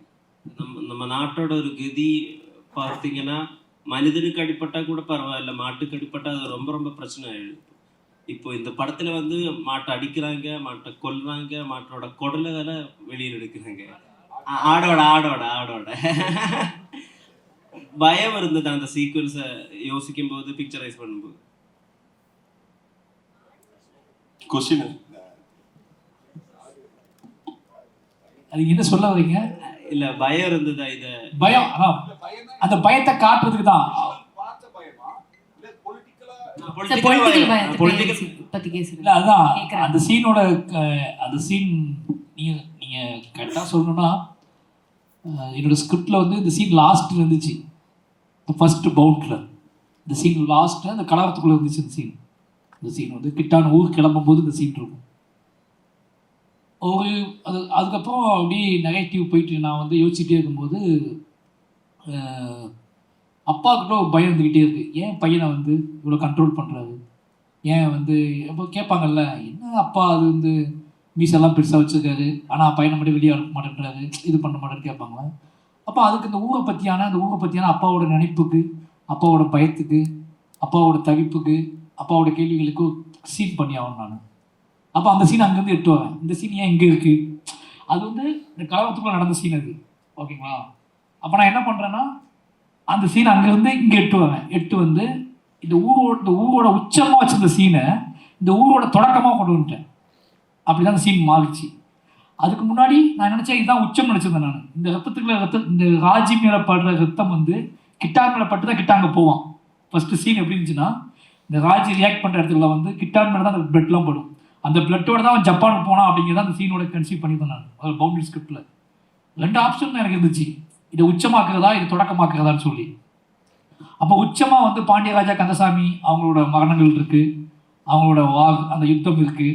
நம்ம நாட்டோட ஒரு கதி பார்த்தீங்கன்னா, மனிதனுக்கு அடிப்பட்டால் கூட பரவாயில்ல, மாட்டுக்கு அடிப்பட்டால் அது ரொம்ப ரொம்ப பிரச்சனை ஆயிடுது. இப்போ இந்த படத்தில் வந்து மாட்டை அடிக்கிறாங்க, மாட்டை கொல்றாங்க, மாட்டோட குடலை வேற வெளியில் எடுக்கிறாங்க. ஆடோட பயம் இருந்தது அந்த சீக்வன்ஸை யோசிக்கும் போது, பிக்சரைஸ் பண்ணும்போது. கொஸ்டின் அது என்ன சொல்ல வரீங்க? இல்ல பயம் இருந்ததா? இத பயம், அந்த பயத்தை காட்டுறதுக்கு தான். இல்ல அதான் அந்த சீனோட அந்த சீன் நீங்க கரெக்டா சொல்லணும்னா, என்னோட ஸ்கிரிப்ட்ல வந்து இந்த சீன் லாஸ்ட் இருந்துச்சு. ஃபர்ஸ்ட் பவுண்ட்ல இந்த சீன் லாஸ்ட் அந்த கலவரத்துக்குள்ள இருந்துச்சு. இந்த சீன் வந்து கிட்டான ஊருக்கு கிளம்பும் போது இந்த சீன் இருக்கும். அதுக்கப்புறம் அப்படி நெகட்டிவ் போயிட்டு நான் வந்து யோசிச்சுட்டே இருக்கும்போது அப்பாக்கிட்ட ஒரு பயம் இருந்துக்கிட்டே இருக்கு. ஏன் பையனை வந்து இவ்வளோ கண்ட்ரோல் பண்ணுறாரு, ஏன் வந்து இப்போ கேட்பாங்கல்ல, என்ன அப்பா அது வந்து மீசெல்லாம் பெருசாக வச்சுருக்காரு, ஆனால் பையனை மட்டும் வெளியே அனுப்ப மாட்டேன்றாரு, இது பண்ண மாட்டேன்னு கேட்பாங்க. அப்போ அதுக்கு இந்த ஊரை பற்றியான அப்பாவோட நினைப்புக்கு, அப்பாவோட பயத்துக்கு, அப்பாவோட தவிப்புக்கு, அப்பாவோட கேள்விகளுக்கு சீன் பண்ணி ஆகணும் நான். அப்போ அந்த சீன் அங்கேருந்து எட்டு வரேன். இந்த சீன் ஏன் இங்கே இருக்குது, அது வந்து இந்த கலவரத்துக்குள்ள நடந்த சீன் அது, ஓகேங்களா? அப்போ நான் என்ன பண்ணுறேன்னா, அந்த சீன் அங்கேருந்து இங்கே எட்டு வந்து இந்த ஊரோட உச்சமாக வச்சிருந்த சீனை இந்த ஊரோட தொடக்கமாக கொண்டு வந்துட்டேன். அப்படி தான் அந்த சீன் மாறிச்சு. அதுக்கு முன்னாடி நான் நினச்சேன் இதுதான் உச்சம் நினச்சிருந்தேன். நான் இந்த இந்த ராஜி மேலே படுற ரத்தம் வந்து கிட்டா மேலே பட்டு தான் கிட்டா அங்கே போவான். ஃபஸ்ட்டு சீன் எப்படி இருந்துச்சுன்னா, இந்த ராஜி ரியாக்ட் பண்ணுற இடத்துல வந்து கிட்டான் மேலே தான் அந்த பிளட்லாம் படும். அந்த பிளட்டோட தான் அவன் ஜப்பானுக்கு போனான் அப்படிங்கிறத அந்த சீனோட கன்சீவ் பண்ணியிருந்தேன் நான். அது பவுண்டரி ஸ்கிரிப்டில் 2 ஆப்ஷன் எனக்கு இருந்துச்சு, இதை உச்சமாக்குறதா இது தொடக்கமாக்குறதான்னு சொல்லி. அப்போ உச்சமாக வந்து பாண்டியராஜா கந்தசாமி அவங்களோட மரணங்கள் இருக்குது, அவங்களோட அந்த யுத்தம் இருக்குது,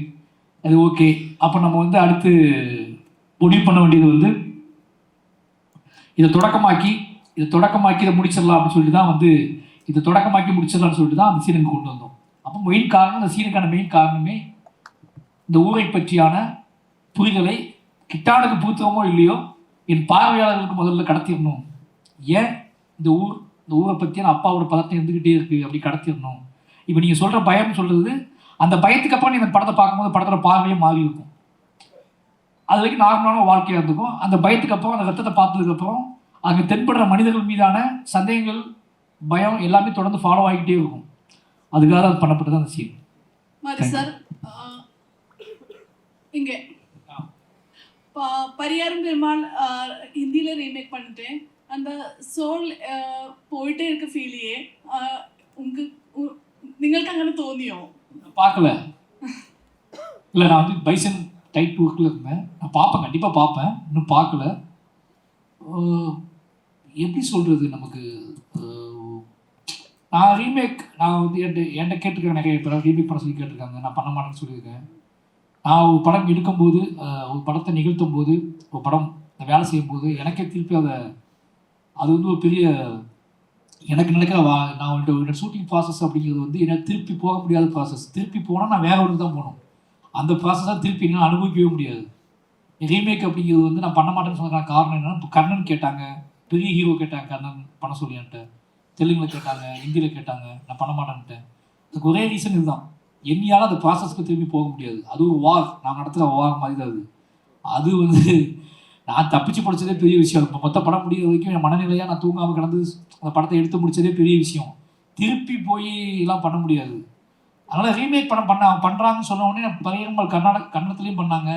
அது ஓகே. அப்போ நம்ம வந்து அடுத்து முடிவு பண்ண வேண்டியது வந்து இதை தொடக்கமாக்கி இதை முடிச்சிடலாம் அப்படின்னு சொல்லிட்டு தான் வந்து இதை தொடக்கமாக்கி முடிச்சிடலாம்னு சொல்லிட்டு தான் அந்த சீனுக்கு கொண்டு வந்தோம். அப்போ மெயின் காரணம், அந்த சீனுக்கான மெயின் காரணமே இந்த ஊரை பற்றியான புரிதலை கிட்டானுக்கு பூத்துவமோ இல்லையோ என் பார்வையாளர்களுக்கு முதல்ல கடத்திடணும். ஏன் இந்த ஊரை பற்றியான அப்பாவோட பதத்தை இருந்துக்கிட்டே இருக்குது அப்படி கடத்திடணும். இப்போ நீங்கள் சொல்கிற பயம் சொல்கிறது, அந்த பயத்துக்கு அப்புறம் நீ இந்த படத்தை பார்க்கும்போது படத்தோட பார்வையே மாறி இருக்கும். அது வரைக்கும் நார்மலான வாழ்க்கையாக இருந்திருக்கும். அந்த பயத்துக்கு அப்புறம் அந்த ரத்தத்தை பார்த்ததுக்கப்புறம் அங்கே தென்படுற மனிதர்கள் மீதான சந்தேகங்கள், பயம் எல்லாமே தொடர்ந்து ஃபாலோ ஆகிக்கிட்டே இருக்கும். அதுக்காக அது பண்ணப்பட்டது அந்த சீன். மாதிரி சார் இங்கே பரியாரம் பெருமாள் ஹிந்தியில் ரீமேக் பண்ணிட்டேன். அந்த சோல் போயிட்டே இருக்க ஃபீலியே നിങ്ങൾക്ക് അങ്ങനെ തോന്നിയോ? பார்க்கல. இல்லை, நான் வந்து பைசன் டைப் ஒர்க்கில் இருந்தேன். நான் பார்ப்பேன், கண்டிப்பாக பார்ப்பேன். இன்னும் பார்க்கல. எப்படி சொல்கிறது, நமக்கு நான் வந்து என்கிட்ட கேட்டிருக்கேன், நிறைய பேர் ரீமேக் பண்ண சொல்லி கேட்டிருக்காங்க. நான் பண்ண மாட்டேன்னு சொல்லியிருக்கேன். நான் ஒரு படம் எடுக்கும்போது, ஒரு படத்தை நிகழ்த்தும் போது, ஒரு படம் வேலை செய்யும்போது எனக்கே திருப்பி அது வந்து ஒரு பெரிய எனக்கு நடக்கிற நான் என்னோட ஷூட்டிங் ப்ராசஸ் அப்படிங்கிறது வந்து எனக்கு திருப்பி போக முடியாத ப்ராசஸ். திருப்பி போனால் நான் வேற ஒன்று தான் போகணும். அந்த ப்ராசஸாக திருப்பி என்னால் அனுபவிக்கவே முடியாது. ரீமேக் அப்படிங்கிறது வந்து நான் பண்ண மாட்டேன்னு சொன்ன காரணம் என்னன்னா, இப்போ கர்ணன் கேட்டாங்க, பெரிய ஹீரோ கேட்டாங்க கர்ணன் பண்ண சொல்லி என்கிட்ட. தெலுங்கில் கேட்டாங்க, ஹிந்தியில் கேட்டாங்க, நான் பண்ண மாட்டேன்ட்டேன். அதுக்கு ஒரே ரீசன் இதுதான், என்னையால் அந்த ப்ராசஸ்க்கு திரும்பி போக முடியாது. அது ஒரு வார், நான் நடத்துகிற வார் மாதிரி தான் அது வந்து நான் தப்பிச்சு படித்ததே பெரிய விஷயம். இப்போ மொத்த படம் முடிகிற வரைக்கும் என் மனநிலையாக நான் தூங்காமல் கிடந்து அந்த படத்தை எடுத்து முடித்ததே பெரிய விஷயம். திருப்பி போய் எல்லாம் பண்ண முடியாது. அதனால் ரீமேக் படம் பண்ணுறாங்கன்னு சொன்ன உடனே பரியங்கள் கன்னடத்துலேயும் பண்ணாங்க,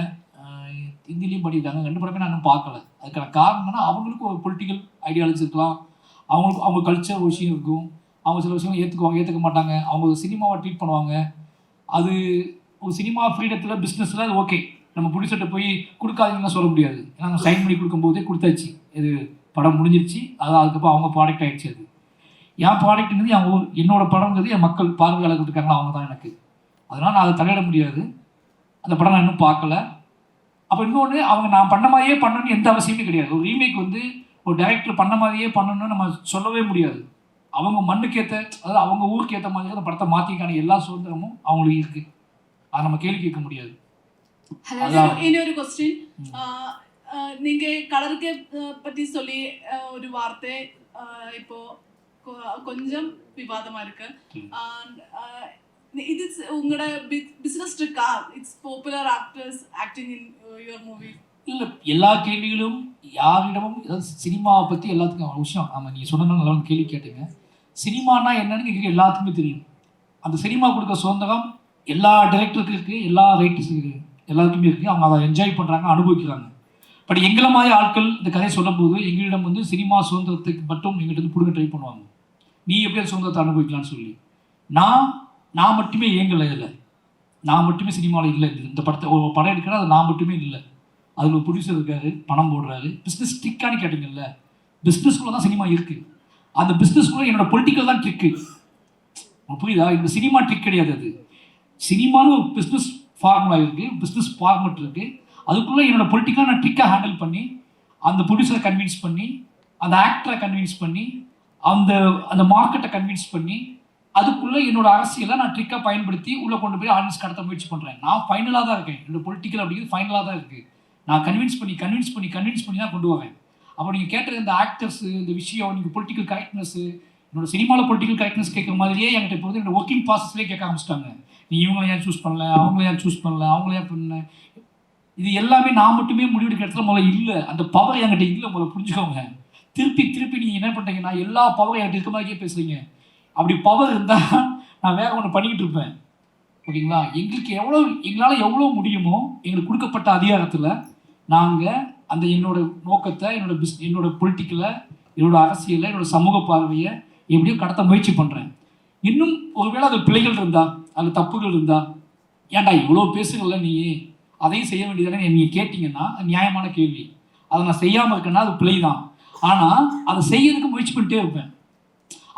ஹிந்திலையும் பண்ணியிருக்காங்க. 2 படமே நான் இன்னும் பார்க்கல. அதுக்கான காரணம் என்னன்னா, அவங்களுக்கு ஒரு பொலிட்டிக்கல் ஐடியாலஜி இருக்கலாம், அவங்க கல்ச்சர் ஒரு விஷயம் இருக்கும், அவங்க சில விஷயம் ஏற்றுக்க மாட்டாங்க, அவங்க சினிமாவை ட்ரீட் பண்ணுவாங்க. அது ஒரு சினிமா ஃப்ரீடத்தில் பிஸ்னஸில் அது ஓகே, நம்ம ப்ரொடியூசர்கிட்ட போய் கொடுக்காதீங்கன்னு சொல்ல முடியாது. ஏன்னா நம்ம சைன் பண்ணி கொடுக்கும்போதே கொடுத்தாச்சு, இது படம் முடிஞ்சிருச்சு, அதுக்கப்புறம் அவங்க ப்ராடக்ட் ஆகிடுச்சு. அது என் ப்ராடக்ட்ங்கிறது என்னோட படங்கிறது என் மக்கள் பார்வையாளர்கள் இருக்காங்களா, அவங்க தான் எனக்கு. அதனால் நான் அதை தலையிட முடியாது. அந்த படம் நான் இன்னும் பார்க்கல. அப்போ இன்னொன்று, அவங்க நான் பண்ண மாதிரியே பண்ணணும்னு எந்த அவசியமே கிடையாது. ஒரு ரீமேக் வந்து ஒரு டைரக்டர் பண்ண மாதிரியே பண்ணணும்னு நம்ம சொல்லவே முடியாது. அவங்க மண்ணுக்கு ஏற்ற, அதாவது அவங்க ஊருக்கு ஏற்ற மாதிரி அந்த படத்தை மாற்றிக்கான எல்லா சுதந்திரமும் அவங்களுக்கு இருக்குது. அதை நம்ம கேள்வி கேட்க முடியாது. இன்னொரு கொஸ்டின், நீங்க கலருக்கு பற்றி சொல்லி ஒரு வார்த்தை இப்போ கொஞ்சம் விவாதமா இருக்கு. இது உங்களோட பிசினஸ் ட்ரிக்கா? It's popular actors acting in your movie. இல்லை, எல்லா கேள்விகளும் யாரிடமும், அதாவது சினிமாவை பற்றி எல்லாத்துக்கும் விஷயம். ஆமாம், நீங்கள் சொன்னதுனால நல்லா கேள்வி கேட்டீங்க. சினிமானா என்னன்னு கேட்க எல்லாத்துக்குமே தெரியும். அந்த சினிமா கொடுக்க சுதந்திரம் எல்லா டைரக்டருக்கு இருக்குது, எல்லா ரைட்டர்ஸுக்கு எல்லாருக்குமே இருக்குது. அவங்க அதை என்ஜாய் பண்ணுறாங்க, அனுபவிக்கிறாங்க. பட் எங்களை மாதிரி ஆட்கள் இந்த கதையை சொல்லும் போது எங்களிடம் வந்து சினிமா சுதந்திரத்துக்கு மட்டும் எங்கள்கிட்ட வந்து பிடுங்க ட்ரை பண்ணுவாங்க. நீ எப்படி அந்த சுதந்திரத்தை அனுபவிக்கலான்னு சொல்லி. நான் மட்டுமே இயங்கலை, இல்லை நான் மட்டுமே சினிமாவில் இல்லை. இந்த படத்தை ஒரு படம் எடுக்கிறேன், அது நான் மட்டுமே இல்லை. அதில் ஒரு ப்ரொடியூசர் இருக்காரு, பணம் போடுறாரு. பிஸ்னஸ் ட்ரிக்கானு கேட்டிங்கல்ல, பிஸ்னஸ்குள்ளே தான் சினிமா இருக்குது. அந்த பிஸ்னஸ்குள்ளே என்னோட பொலிட்டிக்கல் தான் ட்ரிக்கு. புரியுதா? இந்த சினிமா ட்ரிக் கிடையாது. அது சினிமான்னு ஒரு பிஸ்னஸ் ஃபார்முலா இருக்குது, பிஸ்னஸ் ஃபார்மெட் இருக்குது. அதுக்குள்ளே என்னோட பொலிட்டிக்கலாக நான் ட்ரிக்காக ஹேண்டில் பண்ணி, அந்த ப்ரொடியூசரை கன்வின்ஸ் பண்ணி, அந்த ஆக்டரை கன்வின்ஸ் பண்ணி, அந்த மார்க்கெட்டை கன்வின்ஸ் பண்ணி, அதுக்குள்ளே என்னோட அரசியலை நான் ட்ரிக்காக பயன்படுத்தி உள்ளே கொண்டு போய் ஆடியன்ஸ் கடத்த முயற்சி பண்ணுறேன். நான் ஃபைனலாக தான் இருக்கேன். என்னோட பொலிட்டிக்கல் அப்படிங்கிறது ஃபைனலாக தான் இருக்குது. நான் கன்வின்ஸ் பண்ணி தான் கொண்டு வரேன். அப்போ நீங்கள் கேட்ட இந்த ஆக்டர்ஸ், இந்த விஷயம், நீங்கள் பொலிட்டிக்கல் கரெக்ட்னஸ், என்னோட சினிமாவில் பொலிட்டிக்கல் கரெக்ட்னஸ் கேட்குற மாதிரியே என்கிட்ட இப்போ வந்து என்னோட ஒர்க்கிங் ப்ராசஸ்லேயே கேட்க ஆரம்பிச்சிட்டாங்க. நீ இவங்களை ஏன் சூஸ் பண்ணல, அவங்கள ஏன் சூஸ் பண்ணல, அவங்கள ஏன் பண்ணல. இது எல்லாமே நான் மட்டுமே முடிவெடுக்கிற இடத்துல முதல்ல இல்லை. அந்த பவர் என்கிட்ட இல்லை, முதல்ல புரிஞ்சுக்கோங்க. திருப்பி நீங்கள் என்ன பண்ணுறீங்கன்னா, எல்லா பவரும் என்கிட்ட இருக்க மாதிரியே பேசுகிறீங்க. அப்படி பவர் இருந்தால் நான் வேற ஒன்று பண்ணிக்கிட்டு இருப்பேன். ஓகேங்களா? எங்களால் எவ்வளோ முடியுமோ எங்களுக்கு கொடுக்கப்பட்ட அதிகாரத்தில் நாங்கள் அந்த என்னோட நோக்கத்தை என்னோட பொலிட்டிக்கலை, என்னோட அரசியலை, என்னோட சமூக பார்வையை எப்படியோ கடத்த முயற்சி பண்ணுறேன். இன்னும் ஒருவேளை அது பிழைகள் இருந்தால், அது தப்புகள் இருந்தால், ஏன்டா இவ்வளோ பேசுகள்ல நீ அதையும் செய்ய வேண்டியதானே நீங்கள் கேட்டிங்கன்னா அது நியாயமான கேள்வி. அதை நான் செய்யாமல் இருக்கேன்னா அது பிழை தான். ஆனால் அதை செய்யறதுக்கு முயற்சி பண்ணிட்டே இருப்பேன்.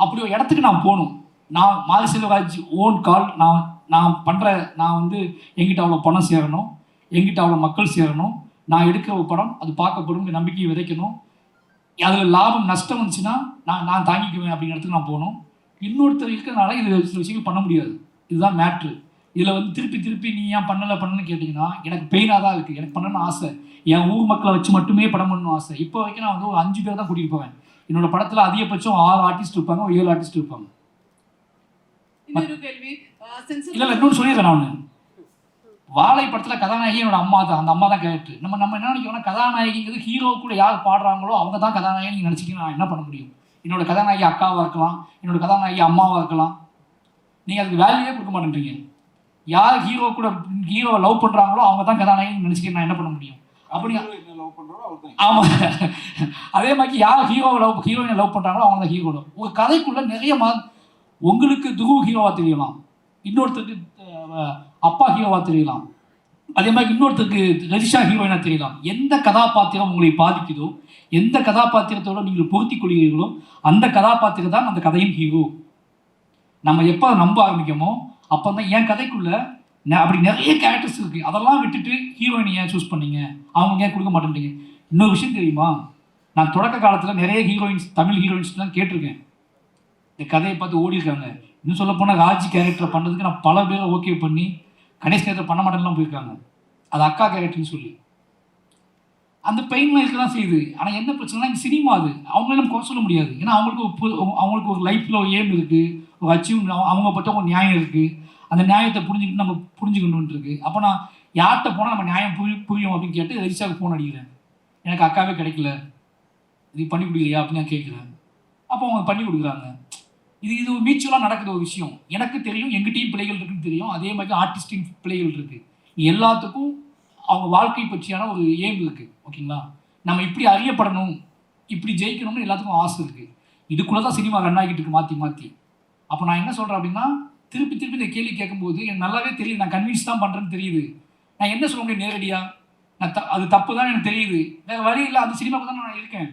அப்படி ஒரு இடத்துக்கு நான் போகணும். நான் மாரி செல்வராஜ் ஓன் கால் நான் வந்து எங்கிட்ட அவ்வளோ பணம் சேரணும், எங்கிட்ட அவ்வளோ மக்கள் சேரணும், நான் எடுக்கிற ஒரு படம் அது பார்க்கப்படும், நம்பிக்கையை விதைக்கணும், அதில் லாபம் நஷ்டம் வந்துச்சுன்னா நான் தாங்கிக்குவேன் அப்படிங்கிற இடத்துக்கு நான் போகணும். இன்னொருத்தர் இருக்கிறதுனால இது சில விஷயங்கள் பண்ண முடியாது. இதுதான் மேட்ரு. இதில் வந்து திருப்பி நீ ஏன் பண்ணலன்னு கேட்டிங்கன்னா எனக்கு பெயினாக தான் இருக்குது. எனக்கு பண்ணணும்னு ஆசை, என் ஊர் மக்களை வச்சு மட்டுமே படம் பண்ணணும் ஆசை. இப்போ வரைக்கும் நான் வந்து ஒரு 5 பேர் தான் கூட்டிகிட்டு போவேன். என்னோட படத்தில் அதிகபட்சம் 6 ஆர்டிஸ்ட் இருப்பாங்க, 7 ஆர்டிஸ்ட் இருப்பாங்க. இன்னொரு கேள்வி, இல்லை இன்னொன்று சொல்லிடுறேன். நான் வாழை படத்தில் கதாநாயகி என்னோட அம்மா தான். அந்த அம்மா தான் கேரக்டர். நம்ம என்ன நினைக்கிறோம்னா கதாநாயகிங்கிறது ஹீரோ கூட யார் பாடுறாங்களோ அவங்க தான் கதாநாயகி நீங்கள் நினச்சிக்கிங்க. நான் என்ன பண்ண முடியும்? என்னோட கதாநாயகி அக்காவாக இருக்கலாம், என்னோட கதாநாயகி அம்மாவாக இருக்கலாம். நீங்கள் அதுக்கு வேல்யூவே கொடுக்க மாட்டேன்றீங்க. யார் ஹீரோவை லவ் பண்ணுறாங்களோ அவங்க தான் கதாநாயகி நினச்சிக்கிங்க. நான் என்ன பண்ண முடியும்? அப்படி ஆமாம். அதே மாதிரி யார் ஹீரோயினை லவ் பண்ணுறாங்களோ அவங்க தான் ஹீரோ. உங்கள் கதைக்குள்ளே நிறைய உங்களுக்கு துருவ ஹீரோவாக தெரியலாம், இன்னொருத்தருக்கு அப்பா ஹீரோவாக தெரியலாம், அதே மாதிரி இன்னொருத்தருக்கு ரஜிஷா ஹீரோயினாக தெரியலாம். எந்த கதாபாத்திரம் உங்களை பாதிக்குதோ, எந்த கதாபாத்திரத்தோட நீங்கள் பொருத்தி கொள்கிறீர்களோ அந்த கதாபாத்திரம் தான் அந்த கதையின் ஹீரோ. நம்ம எப்போ நம்ப ஆரம்பிக்கமோ அப்போ தான் என் கதைக்குள்ள அப்படி நிறைய கேரக்டர்ஸ் இருக்குது. அதெல்லாம் விட்டுட்டு ஹீரோயினை ஏன் சூஸ் பண்ணீங்க, அவங்க ஏன் கொடுக்க மாட்டேன்றீங்க? இன்னொரு விஷயம் தெரியுமா, நான் தொடக்க காலத்தில் நிறைய ஹீரோயின்ஸ், தமிழ் ஹீரோயின்ஸ்லாம் கேட்டிருக்கேன். இந்த கதையை பார்த்து ஓடிருக்காங்க. இன்னும் சொல்ல போனால் ராஜி கேரக்டரை பண்ணுறதுக்கு நான் பல பேரை ஓகே பண்ணி கணேஷ் கேரக்டர் பண்ண மாட்டேன்லாம் போயிருக்காங்க. அது அக்கா கேரக்டர்னு சொல்லி அந்த பெயின்லாம் இருக்க தான் செய்யுது. ஆனால் என்ன பிரச்சனைனா இந்த சினிமா அது அவங்களே நம்ம குறை சொல்ல முடியாது. ஏன்னா அவங்களுக்கு ஒரு லைஃப்பில் ஒரு எய்ம் இருக்குது, ஒரு அச்சீவ், அவங்க பட்ட ஒரு நியாயம் இருக்குது. அந்த நியாயத்தை புரிஞ்சுக்கிட்டு நம்ம புரிஞ்சுக்கணுன்ட்டு இருக்குது. அப்போ நான் யார்கிட்ட போனால் நம்ம நியாயம் புரியும் அப்படின்னு கேட்டு ரஜிஷாவுக்கு ஃபோன் அடிக்கிறேன். எனக்கு அக்காவே கிடைக்கல, இது பண்ணி கொடுக்குறியா அப்படின்னு நான் கேட்குறேன். அப்போ அவங்க பண்ணி கொடுக்குறாங்க. இது ஒரு மியூச்சுவலாக நடக்குது ஒரு விஷயம். எனக்கு தெரியும் எங்கிட்டையும் பிள்ளைகள் இருக்குன்னு தெரியும், அதே மாதிரி ஆர்டிஸ்டின் பிள்ளைகள் இருக்குது. எல்லாத்துக்கும் அவங்க வாழ்க்கை பற்றியான ஒரு எய்ம் இருக்குது. ஓகேங்களா, நம்ம இப்படி அறியப்படணும், இப்படி ஜெயிக்கணும்னு எல்லாத்துக்கும் ஆசை இருக்குது. இதுக்குள்ளே தான் சினிமா ரன் ஆகிட்டு இருக்கு மாற்றி. அப்போ நான் என்ன சொல்கிறேன் அப்படின்னா, திருப்பி இந்த கேள்வி கேட்கும்போது எனக்கு நல்லாவே தெரியுது, நான் கன்வின்ஸ் தான் பண்ணுறேன்னு தெரியுது. நான் என்ன சொல்ல முடியும் நேரடியாக, அது தப்பு தான் எனக்கு தெரியுது. வேறு வழி இல்லை, அந்த சினிமாவுக்கு தான் நான் இருக்கேன்.